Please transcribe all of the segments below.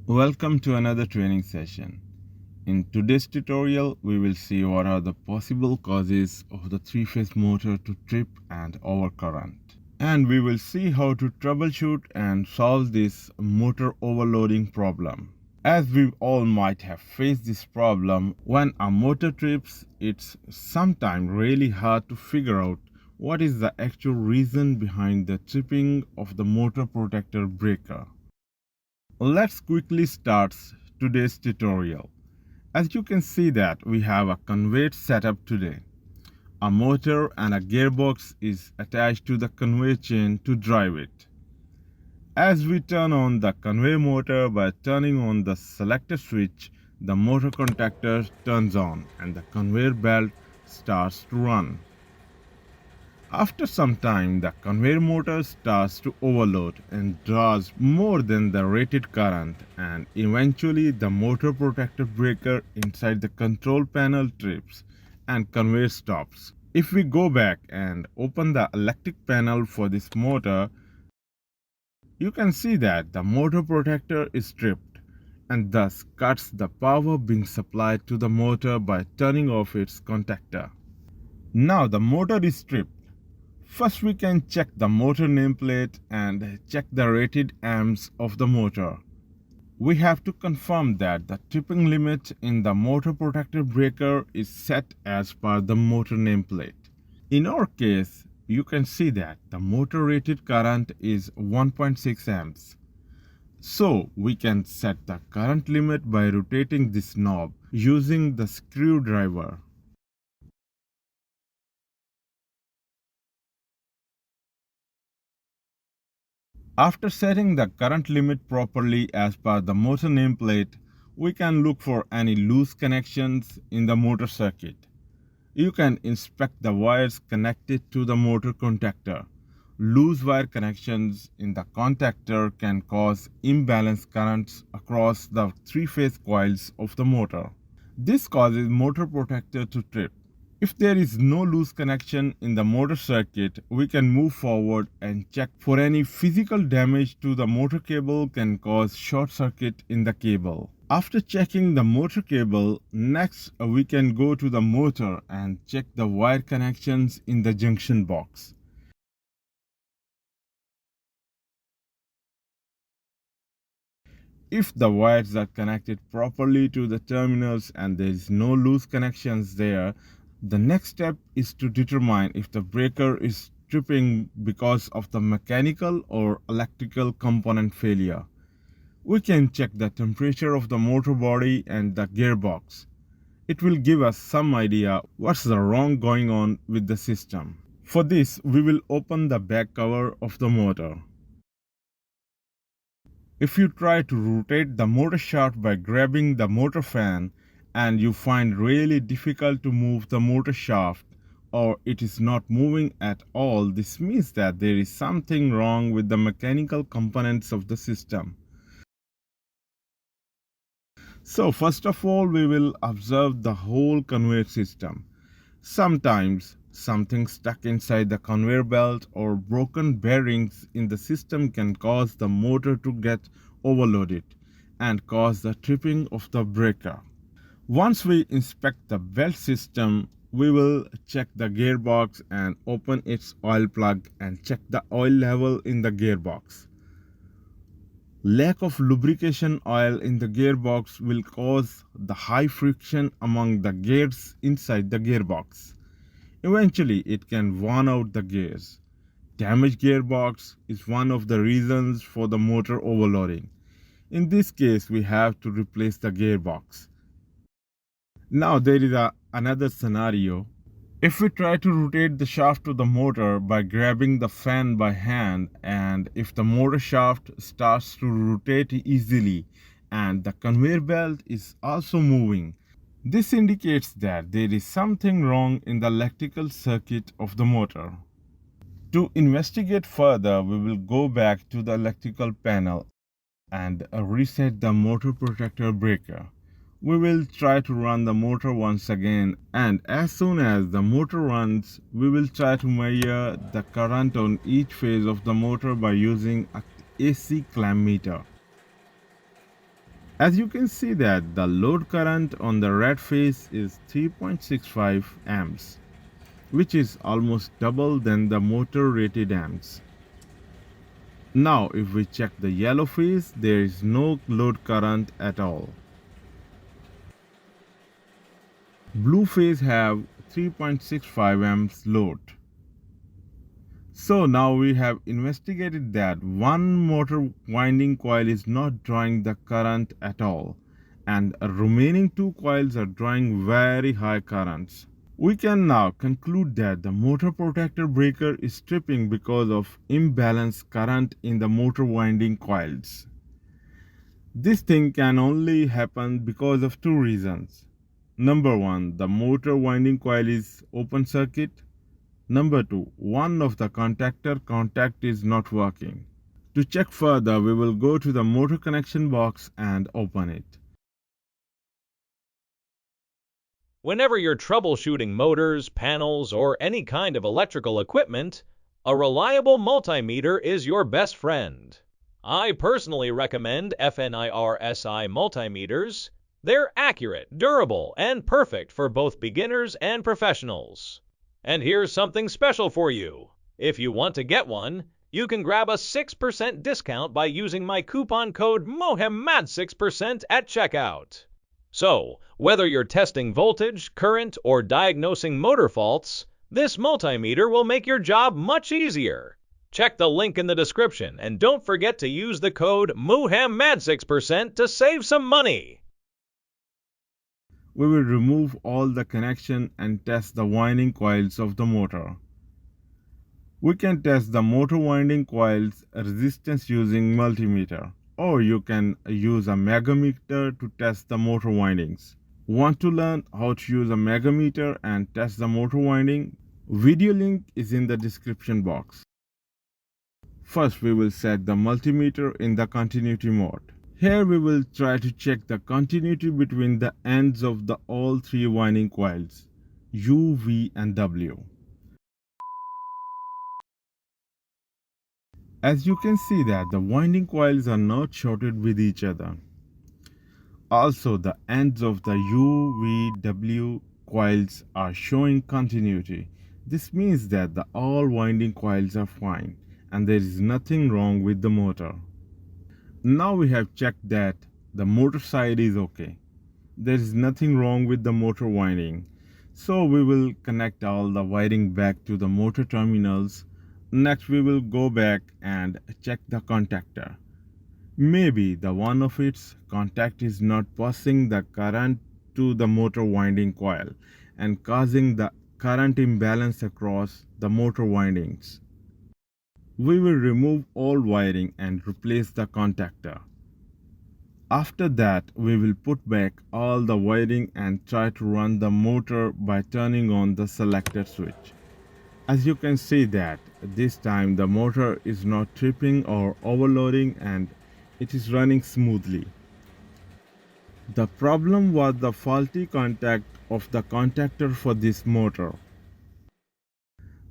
Welcome to another training session. In today's tutorial, we will see what are the possible causes of the three-phase motor to trip and overcurrent. And we will see how to troubleshoot and solve this motor overloading problem. As we all might have faced this problem, when a motor trips, it's sometimes really hard to figure out what is the actual reason behind the tripping of the motor protector breaker. Let's quickly start today's tutorial. As you can see that we have a conveyor setup today. A motor and a gearbox is attached to the conveyor chain to drive it. As we turn on the conveyor motor by turning on the selector switch, the motor contactor turns on and the conveyor belt starts to run. After some time, the conveyor motor starts to overload and draws more than the rated current, and eventually the motor protector breaker inside the control panel trips and conveyor stops. If we go back and open the electric panel for this motor, you can see that the motor protector is tripped and thus cuts the power being supplied to the motor by turning off its contactor. Now the motor is tripped. First we can check the motor nameplate and check the rated amps of the motor. We have to confirm that the tripping limit in the motor protector breaker is set as per the motor nameplate. In our case, you can see that the motor rated current is 1.6 amps. So we can set the current limit by rotating this knob using the screwdriver. After setting the current limit properly as per the motor nameplate, we can look for any loose connections in the motor circuit. You can inspect the wires connected to the motor contactor. Loose wire connections in the contactor can cause imbalanced currents across the three-phase coils of the motor. This causes motor protector to trip. If there is no loose connection in the motor circuit, we can move forward and check for any physical damage to the motor cable can cause short circuit in the cable. After checking the motor cable, next we can go to the motor and check the wire connections in the junction box. If the wires are connected properly to the terminals and there is no loose connections there, the next step is to determine if the breaker is tripping because of the mechanical or electrical component failure. We can check the temperature of the motor body and the gearbox. It will give us some idea what's the wrong going on with the system. For this, we will open the back cover of the motor. If you try to rotate the motor shaft by grabbing the motor fan, and you find really difficult to move the motor shaft or it is not moving at all, this means that there is something wrong with the mechanical components of the system. So first of all, we will observe the whole conveyor system. Sometimes something stuck inside the conveyor belt or broken bearings in the system can cause the motor to get overloaded and cause the tripping of the breaker. Once we inspect the belt system, we will check the gearbox and open its oil plug and check the oil level in the gearbox. Lack of lubrication oil in the gearbox will cause the high friction among the gears inside the gearbox. Eventually, it can worn out the gears. Damaged gearbox is one of the reasons for the motor overloading. In this case, we have to replace the gearbox. Now there is another scenario. If we try to rotate the shaft of the motor by grabbing the fan by hand, and if the motor shaft starts to rotate easily and the conveyor belt is also moving, this indicates that there is something wrong in the electrical circuit of the motor. To investigate further, we will go back to the electrical panel and reset the motor protector breaker. We will try to run the motor once again, and as soon as the motor runs, we will try to measure the current on each phase of the motor by using an AC clamp meter. As you can see that the load current on the red phase is 3.65 amps, which is almost double than the motor rated amps. Now if we check the yellow phase, there is no load current at all. Blue phase have 3.65 amps load. So now we have investigated that one motor winding coil is not drawing the current at all, and remaining two coils are drawing very high currents. We can now conclude that the motor protector breaker is tripping because of imbalanced current in the motor winding coils. This thing can only happen because of two reasons. Number one, the motor winding coil is open circuit. Number two, one of the contactor contact is not working. To check further, we will go to the motor connection box and open it. Whenever you're troubleshooting motors, panels, or any kind of electrical equipment, a reliable multimeter is your best friend. I personally recommend FNIRSI multimeters. They're accurate, durable, and perfect for both beginners and professionals. And here's something special for you. If you want to get one, you can grab a 6% discount by using my coupon code MOHAMMAD6% at checkout. So, whether you're testing voltage, current, or diagnosing motor faults, this multimeter will make your job much easier. Check the link in the description and don't forget to use the code MOHAMMAD6% to save some money. We will remove all the connection and test the winding coils of the motor. We can test the motor winding coils resistance using multimeter, or you can use a megameter to test the motor windings. Want to learn how to use a megameter and test the motor winding? Video link is in the description box. First, we will set the multimeter in the continuity mode. Here we will try to check the continuity between the ends of the all three winding coils, U, V and W. As you can see that the winding coils are not shorted with each other. Also, the ends of the U, V, W coils are showing continuity. This means that the all winding coils are fine and there is nothing wrong with the motor. Now we have checked that the motor side is okay. There is nothing wrong with the motor winding. So we will connect all the wiring back to the motor terminals. Next we will go back and check the contactor. Maybe the one of its contact is not passing the current to the motor winding coil and causing the current imbalance across the motor windings. We will remove all wiring and replace the contactor. After that, we will put back all the wiring and try to run the motor by turning on the selector switch. As you can see that this time the motor is not tripping or overloading and it is running smoothly. The problem was the faulty contact of the contactor for this motor.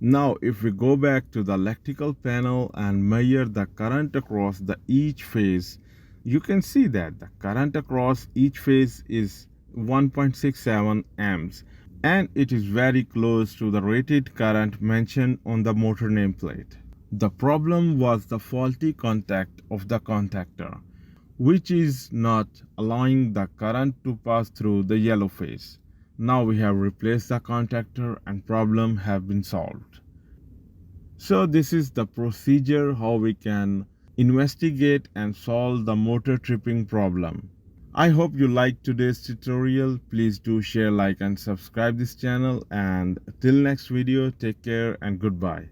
Now if we go back to the electrical panel and measure the current across each phase, you can see that the current across each phase is 1.67 amps and it is very close to the rated current mentioned on the motor nameplate. The problem was the faulty contact of the contactor, which is not allowing the current to pass through the yellow phase. Now we have replaced the contactor and problem have been solved. So this is the procedure how we can investigate and solve the motor tripping problem. I hope you liked today's tutorial. Please do share, like and subscribe this channel, and till next video, take care and goodbye.